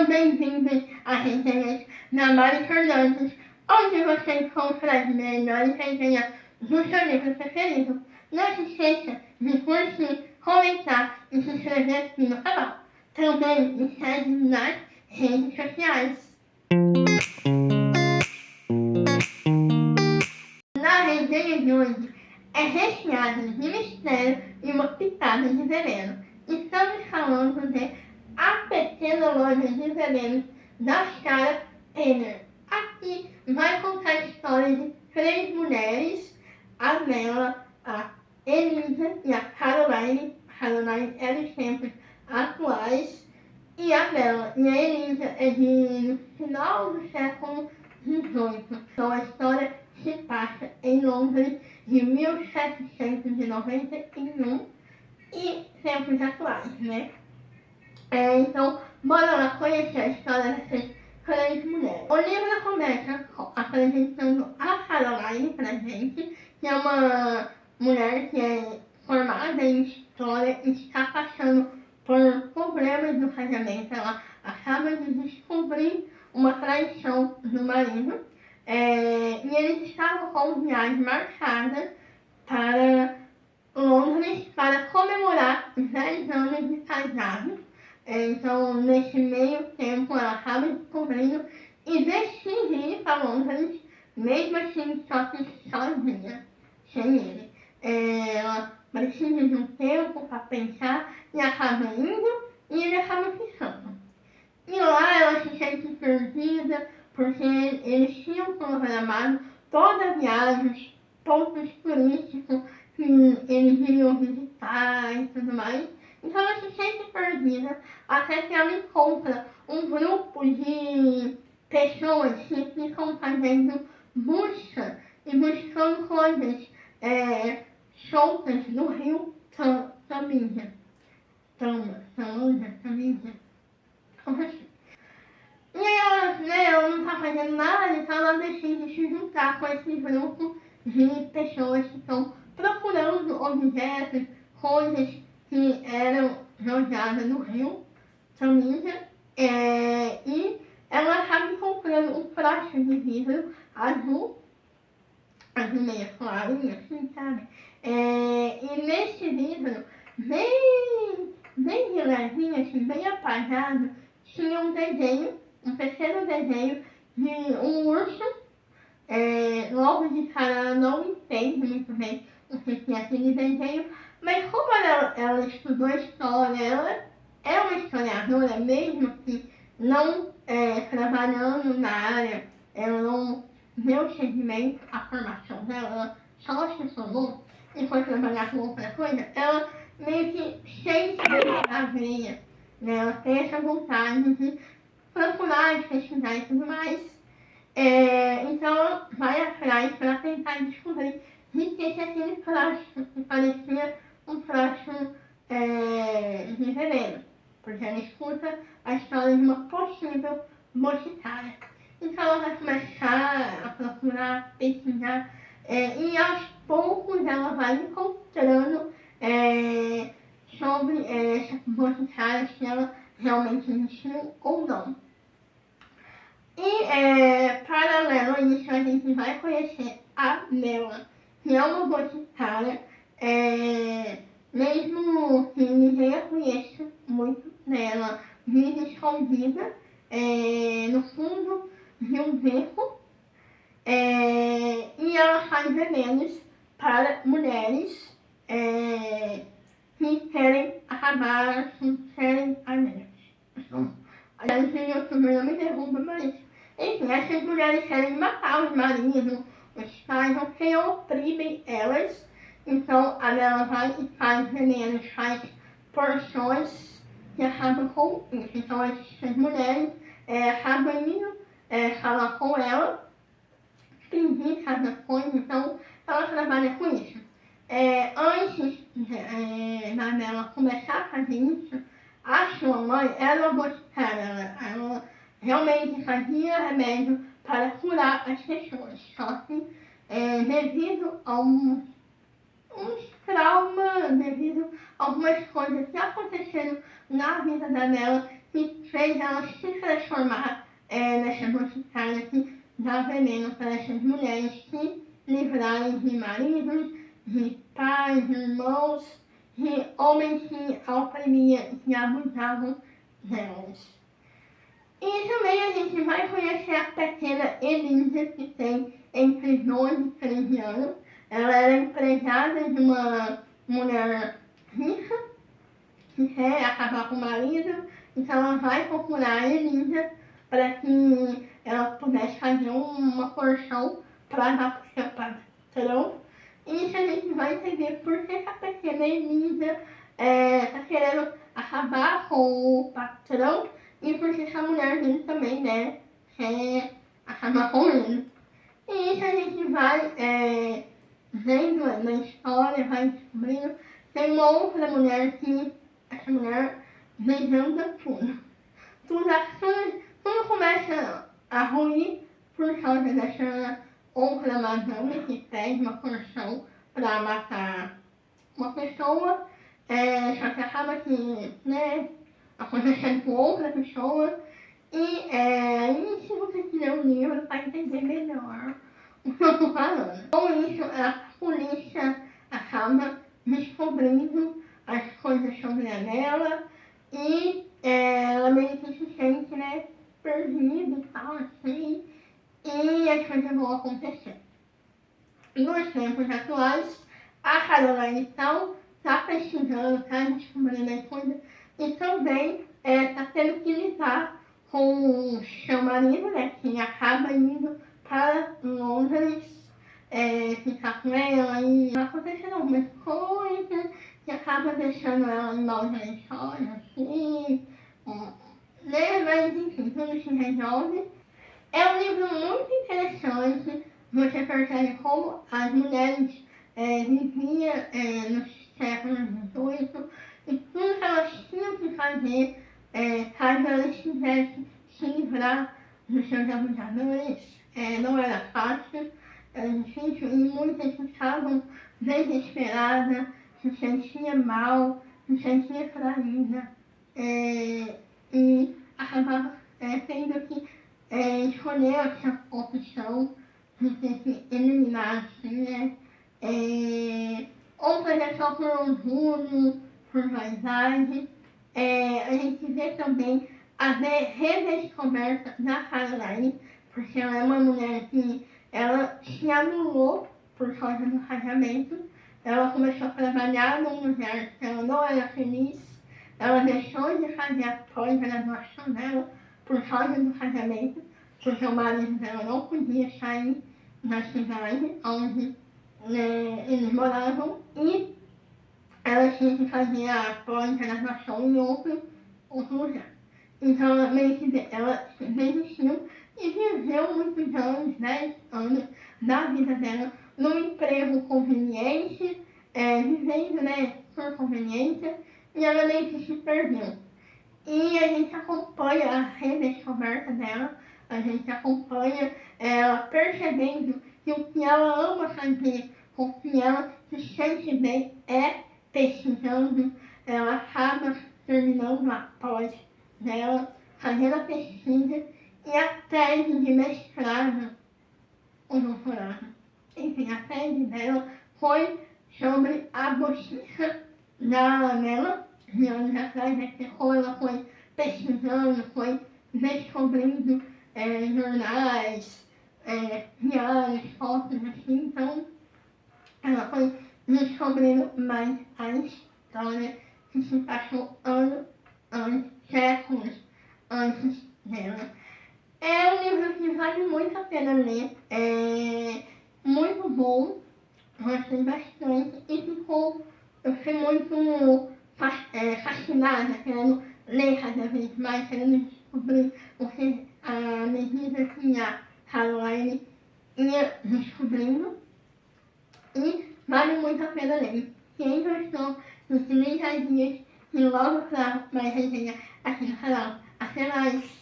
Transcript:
também vivem as resenhas da Mari Fernandes, onde você encontra as melhores resenhas do seu livro preferido. Não se esqueça de curtir, comentar e se inscrever aqui no canal. Também me segue nas redes sociais. Na resenha de hoje é recheada de mistério e uma pitada de veneno. Estamos falando de A Pequena Loja de Venenos, da Sarah Taylor. Aqui vai contar a história de 3 mulheres, a Bella, a Elisa e a Caroline. Caroline é dos tempos atuais. E a Bella e a Elisa é no final do século XVIII. Então a história se passa em Londres de 1791 e tempos atuais, né? Então, bora lá conhecer a história dessas 3 mulheres. O livro começa apresentando a Caroline pra gente, que é uma mulher que é formada em história e está passando por problemas no casamento. Ela acaba de descobrir uma traição do marido e eles estavam com viagem marcada para Londres para comemorar 10 anos de casados. Então, nesse meio tempo, ela acaba descobrindo e decide ir para Londres, mesmo assim, só que sozinha, sem ele. Ela precisa de um tempo para pensar e acaba indo e ele acaba ficando. E lá ela se sente perdida, porque eles tinham programado toda a viagem, pontos turísticos que eles iriam visitar e tudo mais. Então ela se sente perdida, até que ela encontra um grupo de pessoas que ficam fazendo busca e buscando coisas soltas no rio Tamisa. Como assim? E aí ela não tá fazendo nada, então ela decide se juntar com esse grupo de pessoas que estão procurando objetos, coisas que eram jogadas no rio Tamisa, e ela acaba encontrando um prato de vidro azul meio clarinho, assim, sabe? E nesse vidro, bem de levinho, assim, bem apagado, tinha um desenho, um pequeno desenho de um urso. Logo de cara ela não entende muito bem o que é aquele desenho, mas como ela estudou história, ela é uma historiadora, mesmo que não trabalhando na área, ela não deu seguimento à formação dela, ela só se formou e foi trabalhar com outra coisa, ela meio que sente a veia, né? Ela tem essa vontade de procurar, de pesquisar e tudo mais. Então ela vai atrás para tentar descobrir de que aquele plástico que parecia um plástico de veneno, porque ela escuta a história de uma possível boticária. Então ela vai começar a procurar, pesquisar, e aos poucos ela vai encontrando sobre essa boticária, se ela realmente existiu ou não. E paralelo a isso, a gente vai conhecer a Bella, que é uma boticária, mesmo que ninguém a conheça muito dela, vive escondida no fundo de um beco, e ela faz venenos para mulheres que querem acabar, que querem a Deus. Aliás, o youtuber não me derruba, mas enfim, essas mulheres querem matar os maridos, os pais, ou quem oprimem elas. Então a Bella vai e faz venenos, faz porções que acabam com isso. Então essas mulheres acabam indo falar com ela, pedir cada coisa, então ela trabalha com isso. Antes da Bella começar a fazer isso, a sua mãe era uma boticária, ela realmente fazia remédio para curar as pessoas, só que devido a uns traumas, devido a algumas coisas que aconteceram na vida da Bella, que fez ela se transformar nessa mocidade que dá veneno para essas mulheres se livrarem de maridos, de pais, de irmãos, de homens que oprimiam e abusavam delas. E também a gente vai conhecer a pequena Elisa, que tem entre 12 e 13 anos. Ela era empregada de uma mulher rica, que quer acabar com o marido, então ela vai procurar a Elisa para que ela pudesse fazer uma porção para dar para o seu patrão. E isso a gente vai entender por que a pequena Elisa está querendo acabar com o patrão e por que essa mulher dele também, né, quer acabar com ele. E isso a gente vai vendo na história, vai descobrindo. Tem uma outra mulher que essa mulher desanda tudo. Tudo começa a ruir por causa dessa outra madame que pede uma porção para matar uma pessoa, só que acaba que, né, acontecendo com outra pessoa. E se você quiser o livro para entender melhor o que eu estou falando. Com isso, a polícia acaba descobrindo as coisas sobre ela e ela meio que se sente, né, perdida e tal, assim, e as coisas vão acontecer. Nos tempos atuais, a Caroline então está pesquisando, está descobrindo as coisas e também está tendo que lidar com o seu marido, né, que acaba indo para Londres ficar com ela e acontecendo algumas coisas que acaba deixando ela em maus lençóis, assim, né, mas enfim, tudo se resolve. É um livro muito interessante, você percebe como as mulheres viviam no século XVIII e tudo que elas tinham que fazer caso elas quisessem se livrar dos seus abusadores. Não era fácil, era difícil e muitas ficavam desesperadas, se sentiam mal, se sentiam traídas e acabavam tendo que escolher essa opção de ter que eliminar, assim, né? Ou fazer só por orgulho, por vaidade. A gente vê também a redescoberta da Caroline, porque ela é uma mulher que ela se anulou por causa do casamento. Ela começou a trabalhar num lugar que ela não era feliz. Ela deixou de fazer a pós-graduação dela por causa do casamento, porque o marido dela não podia sair da cidade onde eles moravam e ela tinha que fazer a pós-graduação em outro lugar. Então ela meio que ela desistiu e viveu muitos anos, 10 anos da vida dela num emprego conveniente, vivendo, né, por conveniência, e ela meio que se perdeu. E a gente acompanha a redescoberta dela, a gente acompanha ela percebendo que o que ela ama fazer, o que ela se sente bem é pesquisando. Ela acaba terminando a pós dela, fazendo a pesquisa e a tese de mestrado, o doutorado. Enfim, a tese dela foi sobre a bochicha da lamela, de anos atrás, né, que como ela foi pesquisando, foi descobrindo jornais, diários, fotos, assim, então ela foi descobrindo mais a história que se passou anos, séculos antes dela. É um livro que vale muito a pena ler, é muito bom, gostei bastante e eu fiquei muito fascinada, querendo ler cada vez mais, querendo descobrir o que a medida que a Caroline ia descobrindo e vale muito a pena ler. Quem gostou dos 30 dias e logo para mais resenha aqui no canal. Até mais!